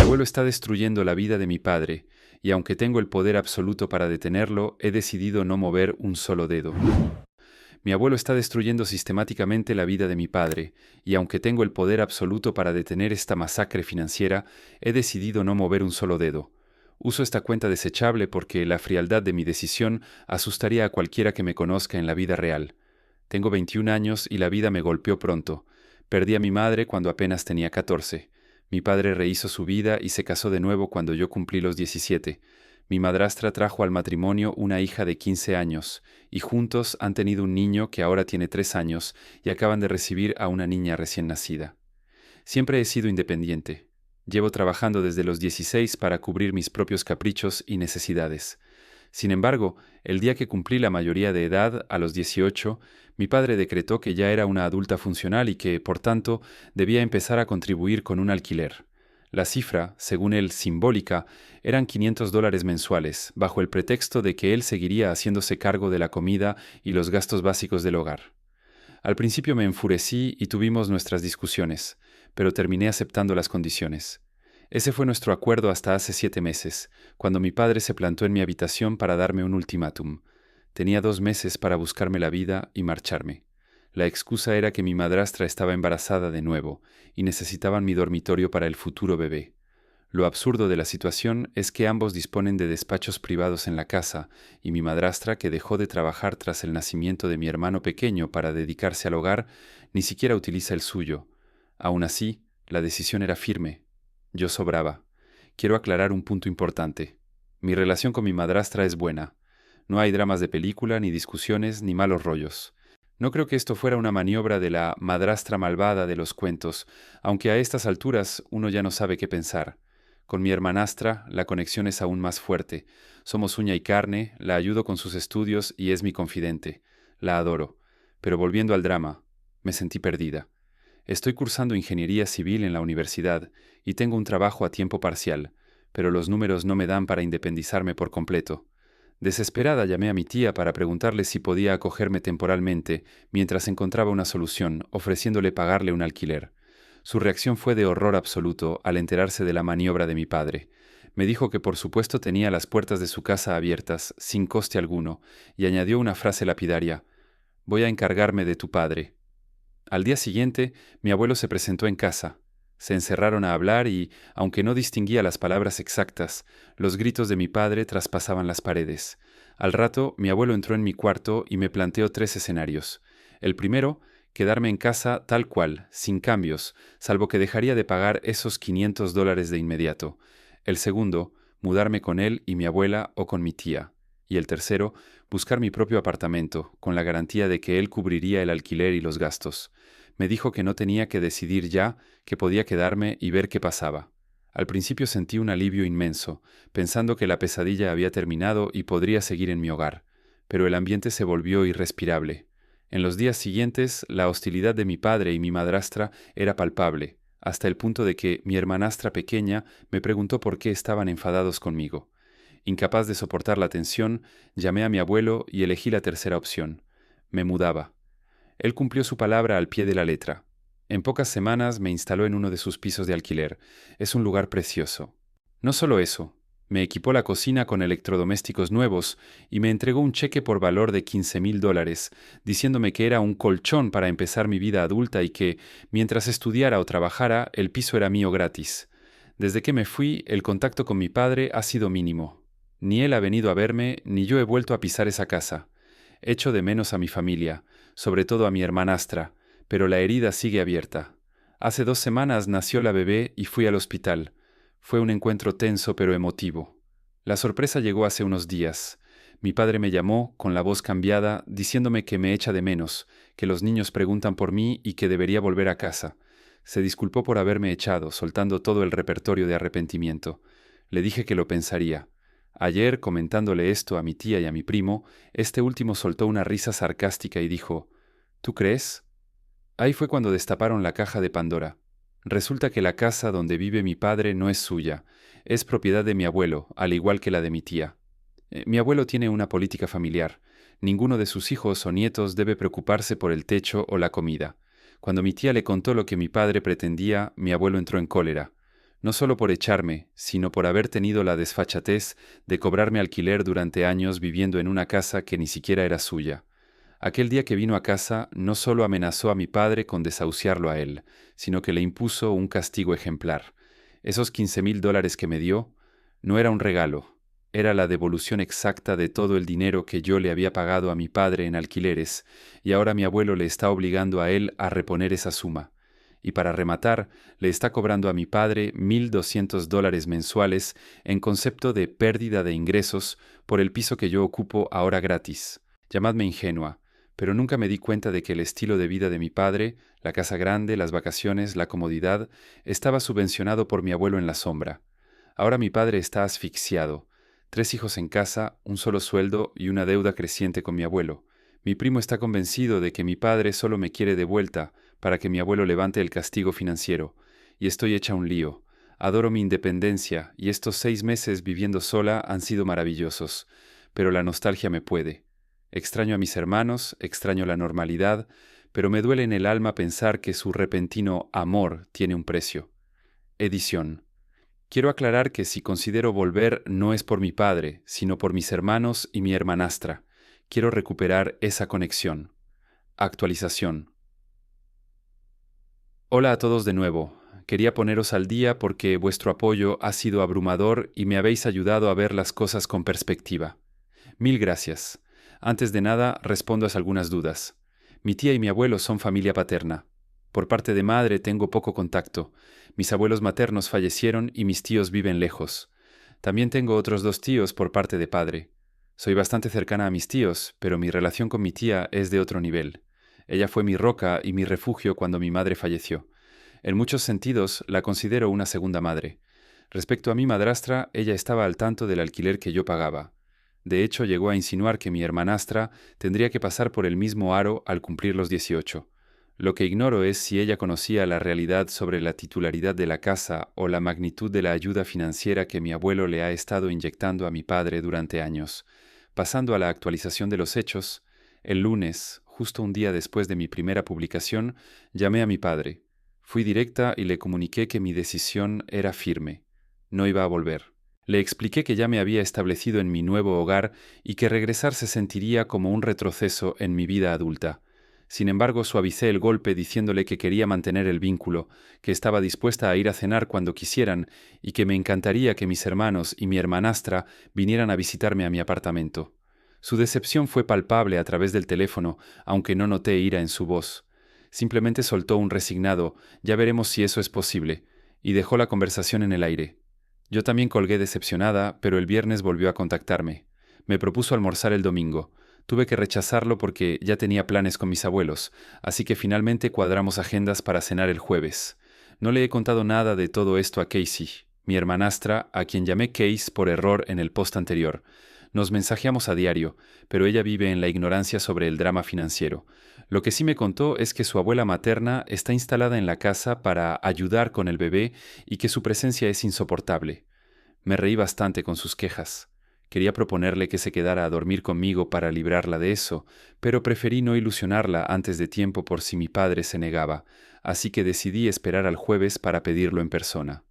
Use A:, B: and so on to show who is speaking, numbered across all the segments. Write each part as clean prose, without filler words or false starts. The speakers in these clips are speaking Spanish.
A: abuelo está destruyendo la vida de mi padre, y aunque tengo el poder absoluto para detenerlo, he decidido no mover un solo dedo. Mi abuelo está destruyendo sistemáticamente la vida de mi padre, y aunque tengo el poder absoluto para detener esta masacre financiera, he decidido no mover un solo dedo. Uso esta cuenta desechable porque la frialdad de mi decisión asustaría a cualquiera que me conozca en la vida real. Tengo 21 años y la vida me golpeó pronto. Perdí a mi madre cuando apenas tenía 14. Mi padre rehizo su vida y se casó de nuevo cuando yo cumplí los 17. Mi madrastra trajo al matrimonio una hija de 15 años, y juntos han tenido un niño que ahora tiene 3 años y acaban de recibir a una niña recién nacida. Siempre he sido independiente. Llevo trabajando desde los 16 para cubrir mis propios caprichos y necesidades. Sin embargo, el día que cumplí la mayoría de edad, a los 18, mi padre decretó que ya era una adulta funcional y que, por tanto, debía empezar a contribuir con un alquiler. La cifra, según él simbólica, eran $500 mensuales, bajo el pretexto de que él seguiría haciéndose cargo de la comida y los gastos básicos del hogar. Al principio me enfurecí y tuvimos nuestras discusiones, pero terminé aceptando las condiciones. Ese fue nuestro acuerdo hasta hace 7 meses, cuando mi padre se plantó en mi habitación para darme un ultimátum. Tenía 2 meses para buscarme la vida y marcharme. La excusa era que mi madrastra estaba embarazada de nuevo y necesitaban mi dormitorio para el futuro bebé. Lo absurdo de la situación es que ambos disponen de despachos privados en la casa y mi madrastra, que dejó de trabajar tras el nacimiento de mi hermano pequeño para dedicarse al hogar, ni siquiera utiliza el suyo. Aún así, la decisión era firme. Yo sobraba. Quiero aclarar un punto importante. Mi relación con mi madrastra es buena. No hay dramas de película, ni discusiones, ni malos rollos. No creo que esto fuera una maniobra de la madrastra malvada de los cuentos, aunque a estas alturas uno ya no sabe qué pensar. Con mi hermanastra, la conexión es aún más fuerte. Somos uña y carne, la ayudo con sus estudios y es mi confidente. La adoro. Pero volviendo al drama, me sentí perdida. Estoy cursando ingeniería civil en la universidad y tengo un trabajo a tiempo parcial, pero los números no me dan para independizarme por completo. Desesperada llamé a mi tía para preguntarle si podía acogerme temporalmente mientras encontraba una solución, ofreciéndole pagarle un alquiler. Su reacción fue de horror absoluto al enterarse de la maniobra de mi padre. Me dijo que por supuesto tenía las puertas de su casa abiertas, sin coste alguno, y añadió una frase lapidaria: «Voy a encargarme de tu padre». Al día siguiente, mi abuelo se presentó en casa. Se encerraron a hablar y, aunque no distinguía las palabras exactas, los gritos de mi padre traspasaban las paredes. Al rato, mi abuelo entró en mi cuarto y me planteó 3 escenarios. El primero, quedarme en casa tal cual, sin cambios, salvo que dejaría de pagar esos $500 de inmediato. El segundo, mudarme con él y mi abuela o con mi tía. Y el tercero, buscar mi propio apartamento, con la garantía de que él cubriría el alquiler y los gastos. Me dijo que no tenía que decidir ya, que podía quedarme y ver qué pasaba. Al principio sentí un alivio inmenso, pensando que la pesadilla había terminado y podría seguir en mi hogar, pero el ambiente se volvió irrespirable. En los días siguientes, la hostilidad de mi padre y mi madrastra era palpable, hasta el punto de que mi hermanastra pequeña me preguntó por qué estaban enfadados conmigo. Incapaz de soportar la tensión, llamé a mi abuelo y elegí la tercera opción. Me mudaba. Él cumplió su palabra al pie de la letra. En pocas semanas me instaló en uno de sus pisos de alquiler. Es un lugar precioso. No solo eso, me equipó la cocina con electrodomésticos nuevos y me entregó un cheque por valor de $15,000, diciéndome que era un colchón para empezar mi vida adulta y que, mientras estudiara o trabajara, el piso era mío gratis. Desde que me fui, el contacto con mi padre ha sido mínimo. Ni él ha venido a verme, ni yo he vuelto a pisar esa casa. Echo de menos a mi familia, sobre todo a mi hermanastra, pero la herida sigue abierta. Hace 2 semanas nació la bebé y fui al hospital. Fue un encuentro tenso pero emotivo. La sorpresa llegó hace unos días. Mi padre me llamó, con la voz cambiada, diciéndome que me echa de menos, que los niños preguntan por mí y que debería volver a casa. Se disculpó por haberme echado, soltando todo el repertorio de arrepentimiento. Le dije que lo pensaría. Ayer, comentándole esto a mi tía y a mi primo, este último soltó una risa sarcástica y dijo: «¿Tú crees?». Ahí fue cuando destaparon la caja de Pandora. Resulta que la casa donde vive mi padre no es suya, es propiedad de mi abuelo, al igual que la de mi tía. Mi abuelo tiene una política familiar. Ninguno de sus hijos o nietos debe preocuparse por el techo o la comida. Cuando mi tía le contó lo que mi padre pretendía, mi abuelo entró en cólera. no solo por echarme, sino por haber tenido la desfachatez de cobrarme alquiler durante años viviendo en una casa que ni siquiera era suya. Aquel día que vino a casa, no solo amenazó a mi padre con desahuciarlo a él, sino que le impuso un castigo ejemplar. Esos $15,000 que me dio no era un regalo, era la devolución exacta de todo el dinero que yo le había pagado a mi padre en alquileres, y ahora mi abuelo le está obligando a él a reponer esa suma. Y para rematar, le está cobrando a mi padre $1,200 mensuales en concepto de pérdida de ingresos por el piso que yo ocupo ahora gratis. Llamadme ingenua, pero nunca me di cuenta de que el estilo de vida de mi padre, la casa grande, las vacaciones, la comodidad, estaba subvencionado por mi abuelo en la sombra. Ahora mi padre está asfixiado. 3 hijos en casa, un solo sueldo y una deuda creciente con mi abuelo. Mi primo está convencido de que mi padre solo me quiere de vuelta para que mi abuelo levante el castigo financiero, y estoy hecha un lío. Adoro mi independencia, y estos 6 meses viviendo sola han sido maravillosos, pero la nostalgia me puede. Extraño a mis hermanos, extraño la normalidad, pero me duele en el alma pensar que su repentino amor tiene un precio. Edición. Quiero aclarar que si considero volver no es por mi padre, sino por mis hermanos y mi hermanastra. Quiero recuperar esa conexión. Actualización. Hola a todos de nuevo. Quería poneros al día porque vuestro apoyo ha sido abrumador y me habéis ayudado a ver las cosas con perspectiva. Mil gracias. Antes de nada, respondo a algunas dudas. Mi tía y mi abuelo son familia paterna. Por parte de madre tengo poco contacto. Mis abuelos maternos fallecieron y mis tíos viven lejos. También tengo otros 2 tíos por parte de padre. Soy bastante cercana a mis tíos, pero mi relación con mi tía es de otro nivel. Ella fue mi roca y mi refugio cuando mi madre falleció. En muchos sentidos, la considero una segunda madre. Respecto a mi madrastra, ella estaba al tanto del alquiler que yo pagaba. De hecho, llegó a insinuar que mi hermanastra tendría que pasar por el mismo aro al cumplir los 18. Lo que ignoro es si ella conocía la realidad sobre la titularidad de la casa o la magnitud de la ayuda financiera que mi abuelo le ha estado inyectando a mi padre durante años. Pasando a la actualización de los hechos, el lunes, justo un día después de mi primera publicación, llamé a mi padre. Fui directa y le comuniqué que mi decisión era firme. No iba a volver. Le expliqué que ya me había establecido en mi nuevo hogar y que regresar se sentiría como un retroceso en mi vida adulta. Sin embargo, suavicé el golpe diciéndole que quería mantener el vínculo, que estaba dispuesta a ir a cenar cuando quisieran y que me encantaría que mis hermanos y mi hermanastra vinieran a visitarme a mi apartamento. Su decepción fue palpable a través del teléfono, aunque no noté ira en su voz. Simplemente soltó un resignado, ya veremos si eso es posible, y dejó la conversación en el aire. Yo también colgué decepcionada, pero el viernes volvió a contactarme. Me propuso almorzar el domingo. Tuve que rechazarlo porque ya tenía planes con mis abuelos, así que finalmente cuadramos agendas para cenar el jueves. No le he contado nada de todo esto a Casey, mi hermanastra, a quien llamé Case por error en el post anterior. Nos mensajeamos a diario, pero ella vive en la ignorancia sobre el drama financiero. Lo que sí me contó es que su abuela materna está instalada en la casa para ayudar con el bebé y que su presencia es insoportable. Me reí bastante con sus quejas. Quería proponerle que se quedara a dormir conmigo para librarla de eso, pero preferí no ilusionarla antes de tiempo por si mi padre se negaba, así que decidí esperar al jueves para pedirlo en persona.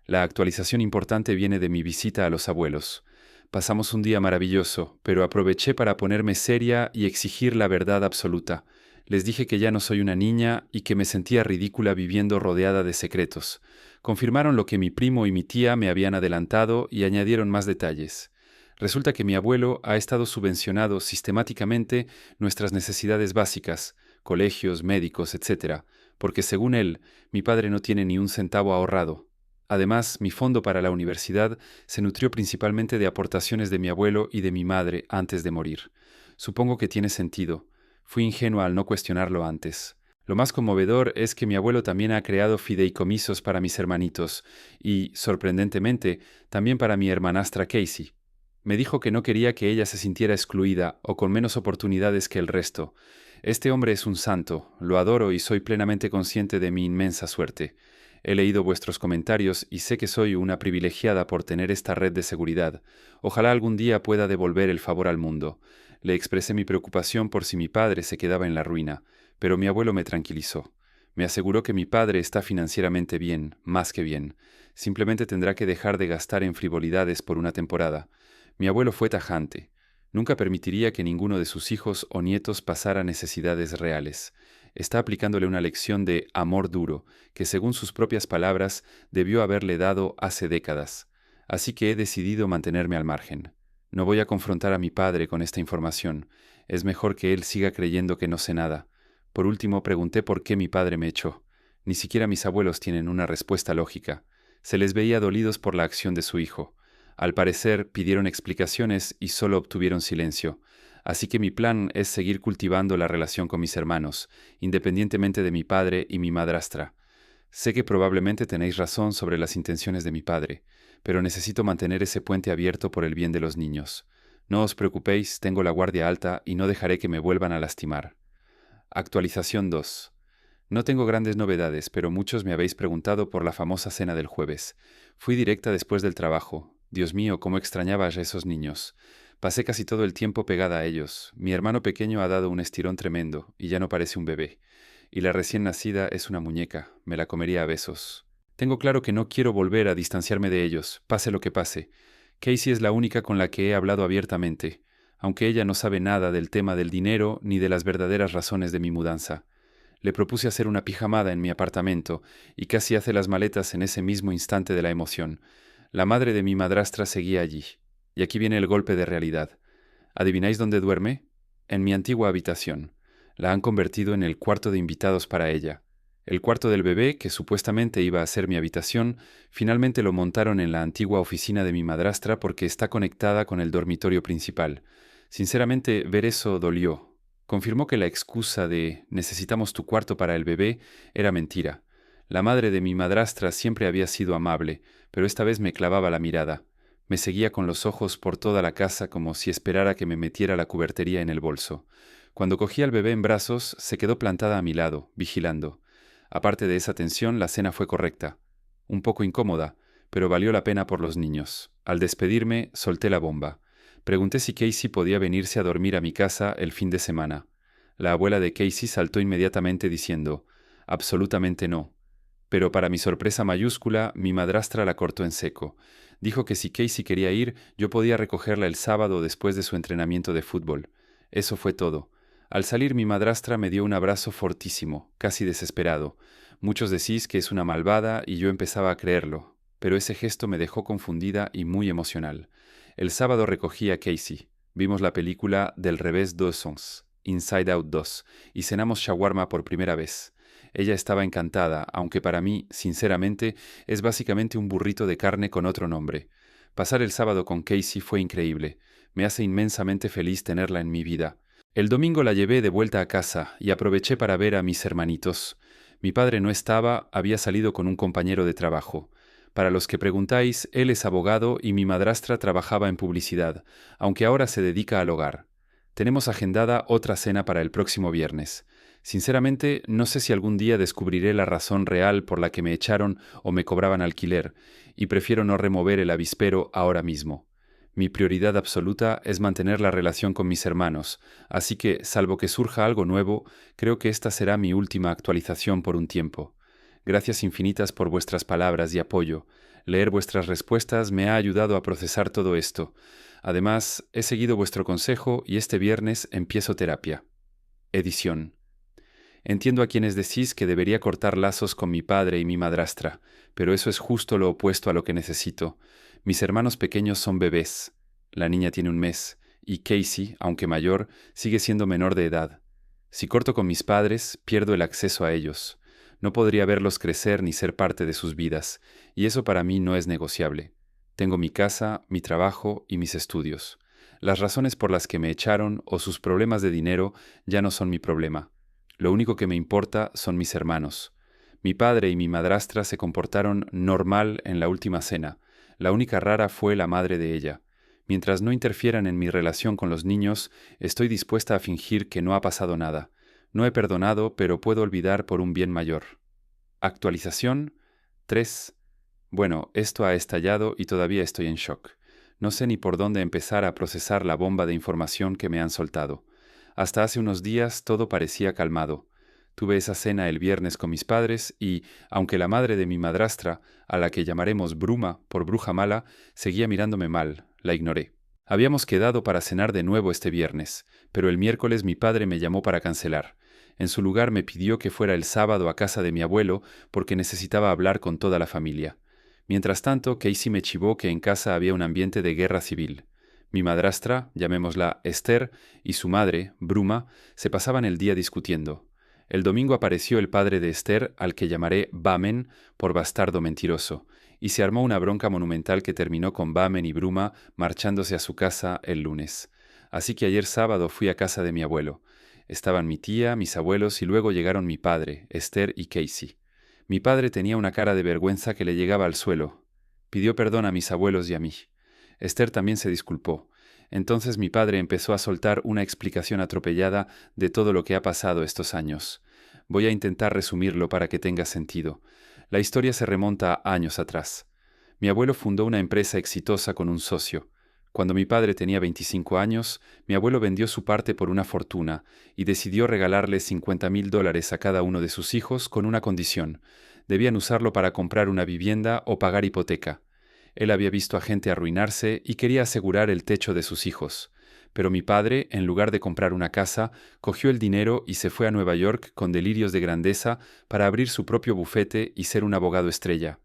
A: La actualización importante viene de mi visita a los abuelos. Pasamos un día maravilloso, pero aproveché para ponerme seria y exigir la verdad absoluta. Les dije que ya no soy una niña y que me sentía ridícula viviendo rodeada de secretos. Confirmaron lo que mi primo y mi tía me habían adelantado y añadieron más detalles. Resulta que mi abuelo ha estado subvencionando sistemáticamente nuestras necesidades básicas, colegios, médicos, etc., porque según él, mi padre no tiene ni un centavo ahorrado. Además, mi fondo para la universidad se nutrió principalmente de aportaciones de mi abuelo y de mi madre antes de morir. Supongo que tiene sentido. Fui ingenua al no cuestionarlo antes. Lo más conmovedor es que mi abuelo también ha creado fideicomisos para mis hermanitos y, sorprendentemente, también para mi hermanastra Casey. Me dijo que no quería que ella se sintiera excluida o con menos oportunidades que el resto. Este hombre es un santo, lo adoro y soy plenamente consciente de mi inmensa suerte. He leído vuestros comentarios y sé que soy una privilegiada por tener esta red de seguridad. Ojalá algún día pueda devolver el favor al mundo. Le expresé mi preocupación por si mi padre se quedaba en la ruina, pero mi abuelo me tranquilizó. Me aseguró que mi padre está financieramente bien, más que bien. Simplemente tendrá que dejar de gastar en frivolidades por una temporada. Mi abuelo fue tajante. Nunca permitiría que ninguno de sus hijos o nietos pasara necesidades reales. Está aplicándole una lección de amor duro, que según sus propias palabras debió haberle dado hace décadas. Así que he decidido mantenerme al margen. No voy a confrontar a mi padre con esta información. Es mejor que él siga creyendo que no sé nada. Por último, pregunté por qué mi padre me echó. Ni siquiera mis abuelos tienen una respuesta lógica. Se les veía dolidos por la acción de su hijo. Al parecer, pidieron explicaciones y solo obtuvieron silencio. Así que mi plan es seguir cultivando la relación con mis hermanos, independientemente de mi padre y mi madrastra. Sé que probablemente tenéis razón sobre las intenciones de mi padre, pero necesito mantener ese puente abierto por el bien de los niños. No os preocupéis, tengo la guardia alta y no dejaré que me vuelvan a lastimar. Actualización 2. No tengo grandes novedades, pero muchos me habéis preguntado por la famosa cena del jueves. Fui directa después del trabajo. Dios mío, cómo extrañaba a esos niños. Pasé casi todo el tiempo pegada a ellos. Mi hermano pequeño ha dado un estirón tremendo, y ya no parece un bebé. Y la recién nacida es una muñeca, me la comería a besos. Tengo claro que no quiero volver a distanciarme de ellos, pase lo que pase. Casey es la única con la que he hablado abiertamente, aunque ella no sabe nada del tema del dinero ni de las verdaderas razones de mi mudanza. Le propuse hacer una pijamada en mi apartamento y casi hace las maletas en ese mismo instante de la emoción. La madre de mi madrastra seguía allí. Y aquí viene el golpe de realidad. ¿Adivináis dónde duerme? En mi antigua habitación. La han convertido en el cuarto de invitados para ella. El cuarto del bebé, que supuestamente iba a ser mi habitación, finalmente lo montaron en la antigua oficina de mi madrastra porque está conectada con el dormitorio principal. Sinceramente, ver eso dolió. Confirmó que la excusa de necesitamos tu cuarto para el bebé era mentira. La madre de mi madrastra siempre había sido amable, pero esta vez me clavaba la mirada. Me seguía con los ojos por toda la casa como si esperara que me metiera la cubertería en el bolso. Cuando cogí al bebé en brazos, se quedó plantada a mi lado, vigilando. Aparte de esa tensión, la cena fue correcta. Un poco incómoda, pero valió la pena por los niños. Al despedirme, solté la bomba. Pregunté si Casey podía venirse a dormir a mi casa el fin de semana. La abuela de Casey saltó inmediatamente diciendo, absolutamente no. Pero para mi sorpresa mayúscula, mi madrastra la cortó en seco. Dijo que si Casey quería ir, yo podía recogerla el sábado después de su entrenamiento de fútbol. Eso fue todo. Al salir mi madrastra me dio un abrazo fortísimo, casi desesperado. Muchos decís que es una malvada y yo empezaba a creerlo, pero ese gesto me dejó confundida y muy emocional. El sábado recogí a Casey. Vimos la película Del revés 2, Inside Out 2, y cenamos shawarma por primera vez. Ella estaba encantada, aunque para mí, sinceramente, es básicamente un burrito de carne con otro nombre. Pasar el sábado con Casey fue increíble. Me hace inmensamente feliz tenerla en mi vida. El domingo la llevé de vuelta a casa y aproveché para ver a mis hermanitos. Mi padre no estaba, había salido con un compañero de trabajo. Para los que preguntáis, él es abogado y mi madrastra trabajaba en publicidad, aunque ahora se dedica al hogar. Tenemos agendada otra cena para el próximo viernes. Sinceramente, no sé si algún día descubriré la razón real por la que me echaron o me cobraban alquiler, y prefiero no remover el avispero ahora mismo. Mi prioridad absoluta es mantener la relación con mis hermanos, así que, salvo que surja algo nuevo, creo que esta será mi última actualización por un tiempo. Gracias infinitas por vuestras palabras y apoyo. Leer vuestras respuestas me ha ayudado a procesar todo esto. Además, he seguido vuestro consejo y este viernes empiezo terapia. Edición. Entiendo a quienes decís que debería cortar lazos con mi padre y mi madrastra, pero eso es justo lo opuesto a lo que necesito. Mis hermanos pequeños son bebés. La niña tiene un mes, y Casey, aunque mayor, sigue siendo menor de edad. Si corto con mis padres, pierdo el acceso a ellos. No podría verlos crecer ni ser parte de sus vidas, y eso para mí no es negociable. Tengo mi casa, mi trabajo y mis estudios. Las razones por las que me echaron o sus problemas de dinero ya no son mi problema. Lo único que me importa son mis hermanos. Mi padre y mi madrastra se comportaron normal en la última cena. La única rara fue la madre de ella. Mientras no interfieran en mi relación con los niños, estoy dispuesta a fingir que no ha pasado nada. No he perdonado, pero puedo olvidar por un bien mayor. Actualización 3. Bueno, esto ha estallado y todavía estoy en shock. No sé ni por dónde empezar a procesar la bomba de información que me han soltado. Hasta hace unos días todo parecía calmado. Tuve esa cena el viernes con mis padres y, aunque la madre de mi madrastra, a la que llamaremos Bruma por bruja mala, seguía mirándome mal, la ignoré. Habíamos quedado para cenar de nuevo este viernes, pero el miércoles mi padre me llamó para cancelar. En su lugar me pidió que fuera el sábado a casa de mi abuelo porque necesitaba hablar con toda la familia. Mientras tanto, Casey me chivó que en casa había un ambiente de guerra civil. Mi madrastra, llamémosla Esther, y su madre, Bruma, se pasaban el día discutiendo. El domingo apareció el padre de Esther, al que llamaré Bamen por bastardo mentiroso, y se armó una bronca monumental que terminó con Bamen y Bruma marchándose a su casa el lunes. Así que ayer sábado fui a casa de mi abuelo. Estaban mi tía, mis abuelos y luego llegaron mi padre, Esther y Casey. Mi padre tenía una cara de vergüenza que le llegaba al suelo. Pidió perdón a mis abuelos y a mí. Esther también se disculpó. Entonces mi padre empezó a soltar una explicación atropellada de todo lo que ha pasado estos años. Voy a intentar resumirlo para que tenga sentido. La historia se remonta a años atrás. Mi abuelo fundó una empresa exitosa con un socio. Cuando mi padre tenía 25 años, mi abuelo vendió su parte por una fortuna y decidió regalarle $50,000 a cada uno de sus hijos con una condición. Debían usarlo para comprar una vivienda o pagar hipoteca. Él había visto a gente arruinarse y quería asegurar el techo de sus hijos. Pero mi padre, en lugar de comprar una casa, cogió el dinero y se fue a Nueva York con delirios de grandeza para abrir su propio bufete y ser un abogado estrella.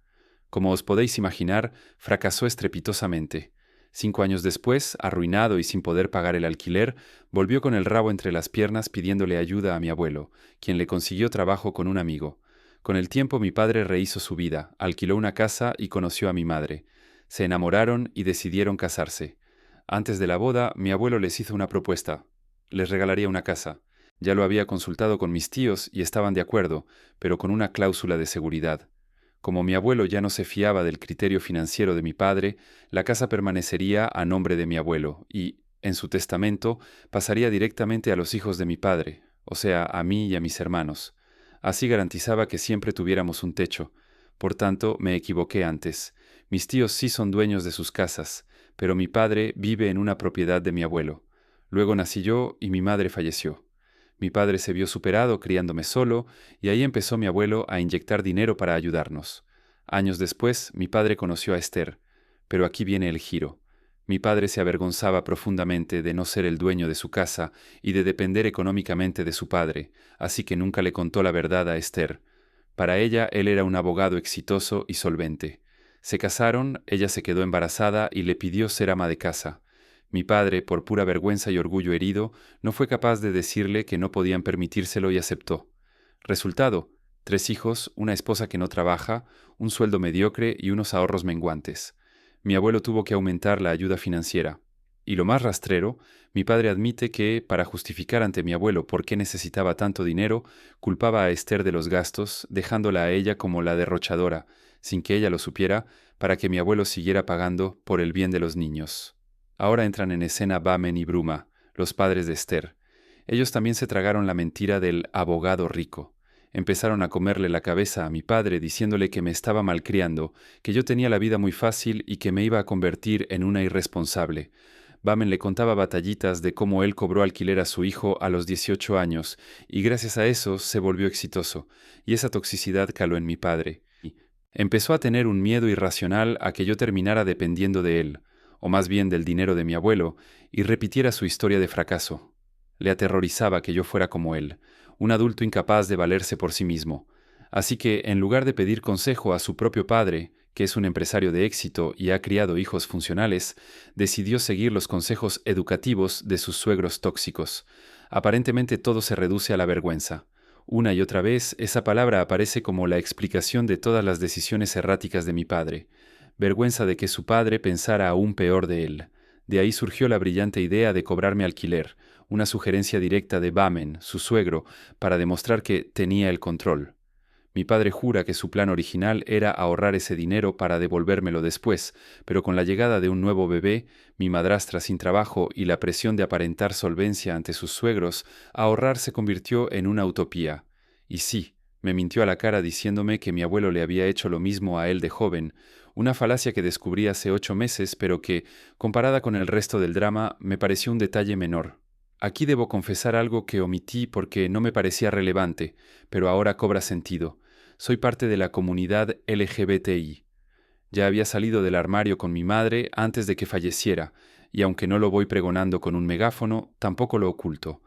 A: Como os podéis imaginar, fracasó estrepitosamente. 5 años después, arruinado y sin poder pagar el alquiler, volvió con el rabo entre las piernas pidiéndole ayuda a mi abuelo, quien le consiguió trabajo con un amigo. Con el tiempo mi padre rehizo su vida, alquiló una casa y conoció a mi madre. Se enamoraron y decidieron casarse. Antes de la boda, mi abuelo les hizo una propuesta. Les regalaría una casa. Ya lo había consultado con mis tíos y estaban de acuerdo, pero con una cláusula de seguridad. Como mi abuelo ya no se fiaba del criterio financiero de mi padre, la casa permanecería a nombre de mi abuelo y, en su testamento, pasaría directamente a los hijos de mi padre, o sea, a mí y a mis hermanos. Así garantizaba que siempre tuviéramos un techo. Por tanto, me equivoqué antes. Mis tíos sí son dueños de sus casas, pero mi padre vive en una propiedad de mi abuelo. Luego nací yo y mi madre falleció. Mi padre se vio superado criándome solo, y ahí empezó mi abuelo a inyectar dinero para ayudarnos. Años después, mi padre conoció a Esther, pero aquí viene el giro. Mi padre se avergonzaba profundamente de no ser el dueño de su casa y de depender económicamente de su padre, así que nunca le contó la verdad a Esther. Para ella, él era un abogado exitoso y solvente. Se casaron, ella se quedó embarazada y le pidió ser ama de casa. Mi padre, por pura vergüenza y orgullo herido, no fue capaz de decirle que no podían permitírselo y aceptó. Resultado: 3 hijos, una esposa que no trabaja, un sueldo mediocre y unos ahorros menguantes. Mi abuelo tuvo que aumentar la ayuda financiera. Y lo más rastrero, mi padre admite que, para justificar ante mi abuelo por qué necesitaba tanto dinero, culpaba a Esther de los gastos, dejándola a ella como la derrochadora, sin que ella lo supiera, para que mi abuelo siguiera pagando por el bien de los niños. Ahora entran en escena Bamen y Bruma, los padres de Esther. Ellos también se tragaron la mentira del abogado rico. Empezaron a comerle la cabeza a mi padre diciéndole que me estaba malcriando, que yo tenía la vida muy fácil y que me iba a convertir en una irresponsable. Bamen le contaba batallitas de cómo él cobró alquiler a su hijo a los 18 años y gracias a eso se volvió exitoso, y esa toxicidad caló en mi padre. Empezó a tener un miedo irracional a que yo terminara dependiendo de él, o más bien del dinero de mi abuelo, y repitiera su historia de fracaso. Le aterrorizaba que yo fuera como él, un adulto incapaz de valerse por sí mismo. Así que, en lugar de pedir consejo a su propio padre, que es un empresario de éxito y ha criado hijos funcionales, decidió seguir los consejos educativos de sus suegros tóxicos. Aparentemente todo se reduce a la vergüenza. Una y otra vez, esa palabra aparece como la explicación de todas las decisiones erráticas de mi padre. Vergüenza de que su padre pensara aún peor de él. De ahí surgió la brillante idea de cobrarme alquiler, una sugerencia directa de Bamen, su suegro, para demostrar que tenía el control. Mi padre jura que su plan original era ahorrar ese dinero para devolvérmelo después, pero con la llegada de un nuevo bebé, mi madrastra sin trabajo y la presión de aparentar solvencia ante sus suegros, ahorrar se convirtió en una utopía. Y sí, me mintió a la cara diciéndome que mi abuelo le había hecho lo mismo a él de joven, una falacia que descubrí hace 8 meses, pero que, comparada con el resto del drama, me pareció un detalle menor. Aquí debo confesar algo que omití porque no me parecía relevante, pero ahora cobra sentido. Soy parte de la comunidad LGBTI. Ya había salido del armario con mi madre antes de que falleciera, y aunque no lo voy pregonando con un megáfono, tampoco lo oculto.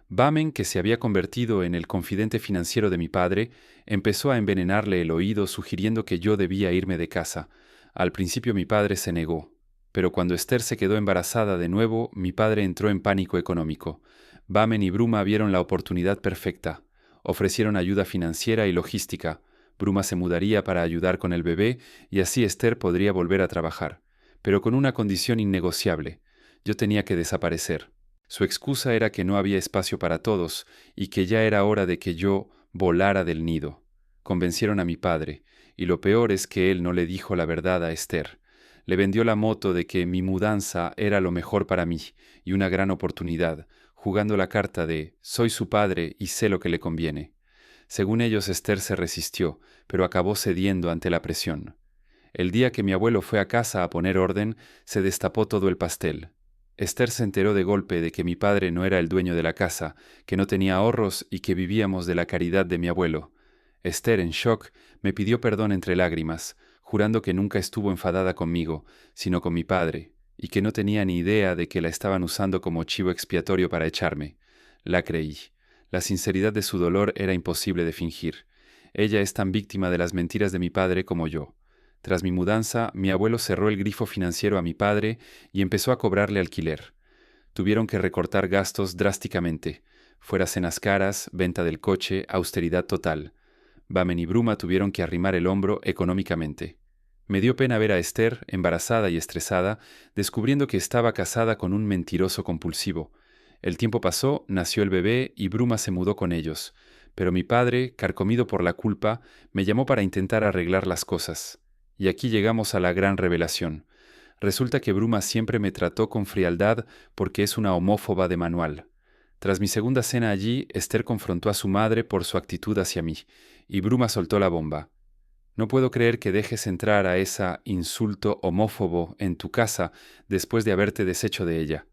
A: Bamen, que se había convertido en el confidente financiero de mi padre, empezó a envenenarle el oído sugiriendo que yo debía irme de casa. Al principio mi padre se negó, pero cuando Esther se quedó embarazada de nuevo, mi padre entró en pánico económico. Bamen y Bruma vieron la oportunidad perfecta. Ofrecieron ayuda financiera y logística. Bruma se mudaría para ayudar con el bebé y así Esther podría volver a trabajar, pero con una condición innegociable. Yo tenía que desaparecer. Su excusa era que no había espacio para todos y que ya era hora de que yo volara del nido. Convencieron a mi padre, y lo peor es que él no le dijo la verdad a Esther. Le vendió la moto de que mi mudanza era lo mejor para mí y una gran oportunidad, jugando la carta de soy su padre y sé lo que le conviene. Según ellos, Esther se resistió, pero acabó cediendo ante la presión. El día que mi abuelo fue a casa a poner orden, se destapó todo el pastel. Esther se enteró de golpe de que mi padre no era el dueño de la casa, que no tenía ahorros y que vivíamos de la caridad de mi abuelo. Esther, en shock, me pidió perdón entre lágrimas, jurando que nunca estuvo enfadada conmigo, sino con mi padre, y que no tenía ni idea de que la estaban usando como chivo expiatorio para echarme. La creí. La sinceridad de su dolor era imposible de fingir. Ella es tan víctima de las mentiras de mi padre como yo. Tras mi mudanza, mi abuelo cerró el grifo financiero a mi padre y empezó a cobrarle alquiler. Tuvieron que recortar gastos drásticamente, fuera cenas caras, venta del coche, austeridad total. Bamen y Bruma tuvieron que arrimar el hombro económicamente. Me dio pena ver a Esther, embarazada y estresada, descubriendo que estaba casada con un mentiroso compulsivo. El tiempo pasó, nació el bebé y Bruma se mudó con ellos. Pero mi padre, carcomido por la culpa, me llamó para intentar arreglar las cosas. Y aquí llegamos a la gran revelación. Resulta que Bruma siempre me trató con frialdad porque es una homófoba de manual. Tras mi segunda cena allí, Esther confrontó a su madre por su actitud hacia mí, y Bruma soltó la bomba. No puedo creer que dejes entrar a esa insulto homófobo en tu casa después de haberte deshecho de ella.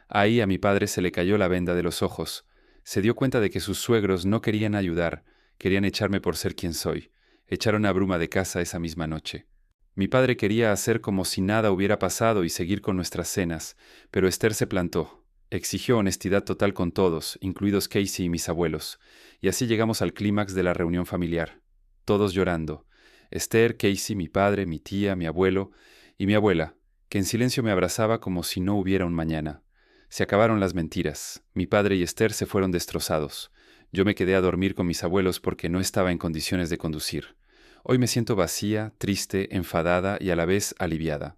A: Ahí a mi padre se le cayó la venda de los ojos. Se dio cuenta de que sus suegros no querían ayudar, querían echarme por ser quien soy. Echaron a Bruma de casa esa misma noche. Mi padre quería hacer como si nada hubiera pasado y seguir con nuestras cenas, pero Esther se plantó. Exigió honestidad total con todos, incluidos Casey y mis abuelos, y así llegamos al clímax de la reunión familiar. Todos llorando. Esther, Casey, mi padre, mi tía, mi abuelo y mi abuela, que en silencio me abrazaba como si no hubiera un mañana. Se acabaron las mentiras. Mi padre y Esther se fueron destrozados. Yo me quedé a dormir con mis abuelos porque no estaba en condiciones de conducir. Hoy me siento vacía, triste, enfadada y a la vez aliviada.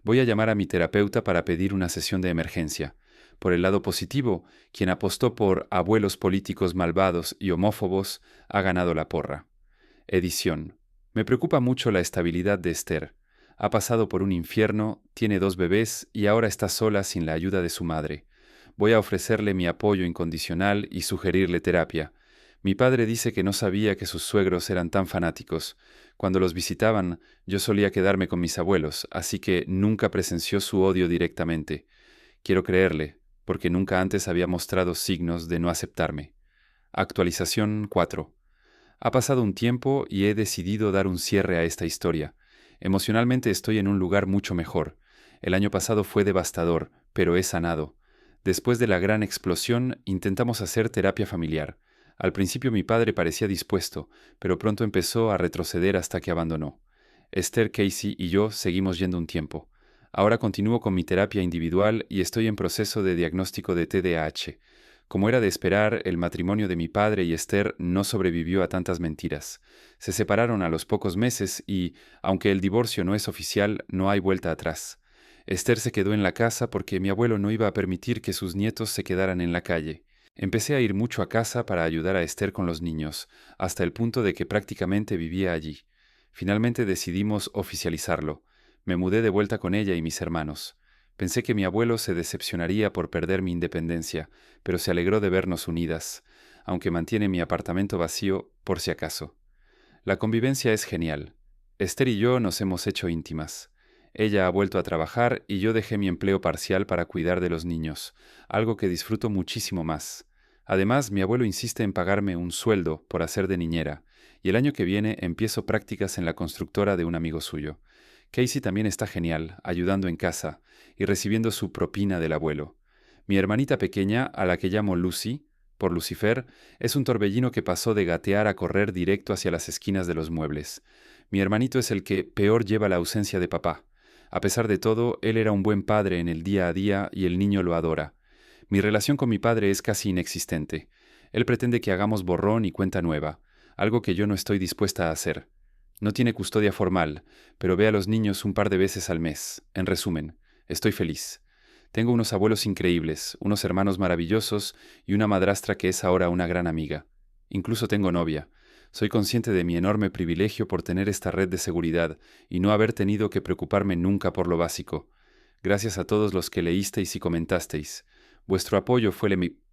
A: Voy a llamar a mi terapeuta para pedir una sesión de emergencia. Por el lado positivo, quien apostó por abuelos políticos malvados y homófobos ha ganado la porra. Edición. Me preocupa mucho la estabilidad de Esther. Ha pasado por un infierno, tiene 2 bebés y ahora está sola sin la ayuda de su madre. Voy a ofrecerle mi apoyo incondicional y sugerirle terapia. Mi padre dice que no sabía que sus suegros eran tan fanáticos. Cuando los visitaban, yo solía quedarme con mis abuelos, así que nunca presenció su odio directamente. Quiero creerle, porque nunca antes había mostrado signos de no aceptarme. Actualización 4. Ha pasado un tiempo y he decidido dar un cierre a esta historia. Emocionalmente estoy en un lugar mucho mejor. El año pasado fue devastador, pero he sanado. Después de la gran explosión, intentamos hacer terapia familiar. Al principio mi padre parecía dispuesto, pero pronto empezó a retroceder hasta que abandonó. Esther, Casey y yo seguimos yendo un tiempo. Ahora continúo con mi terapia individual y estoy en proceso de diagnóstico de TDAH. Como era de esperar, el matrimonio de mi padre y Esther no sobrevivió a tantas mentiras. Se separaron a los pocos meses y, aunque el divorcio no es oficial, no hay vuelta atrás. Esther se quedó en la casa porque mi abuelo no iba a permitir que sus nietos se quedaran en la calle. Empecé a ir mucho a casa para ayudar a Esther con los niños, hasta el punto de que prácticamente vivía allí. Finalmente decidimos oficializarlo. Me mudé de vuelta con ella y mis hermanos. Pensé que mi abuelo se decepcionaría por perder mi independencia, pero se alegró de vernos unidas, aunque mantiene mi apartamento vacío por si acaso. La convivencia es genial. Esther y yo nos hemos hecho íntimas. Ella ha vuelto a trabajar y yo dejé mi empleo parcial para cuidar de los niños, algo que disfruto muchísimo más. Además, mi abuelo insiste en pagarme un sueldo por hacer de niñera, y el año que viene empiezo prácticas en la constructora de un amigo suyo. Casey también está genial, ayudando en casa y recibiendo su propina del abuelo. Mi hermanita pequeña, a la que llamo Lucy, por Lucifer, es un torbellino que pasó de gatear a correr directo hacia las esquinas de los muebles. Mi hermanito es el que peor lleva la ausencia de papá. A pesar de todo, él era un buen padre en el día a día y el niño lo adora. Mi relación con mi padre es casi inexistente. Él pretende que hagamos borrón y cuenta nueva, algo que yo no estoy dispuesta a hacer. No tiene custodia formal, pero ve a los niños un par de veces al mes. En resumen, estoy feliz. Tengo unos abuelos increíbles, unos hermanos maravillosos y una madrastra que es ahora una gran amiga. Incluso tengo novia. Soy consciente de mi enorme privilegio por tener esta red de seguridad y no haber tenido que preocuparme nunca por lo básico. Gracias a todos los que leísteis y comentasteis. Vuestro apoyo fue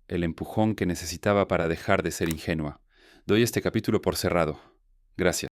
A: el empujón que necesitaba para dejar de ser ingenua. Doy este capítulo por cerrado. Gracias.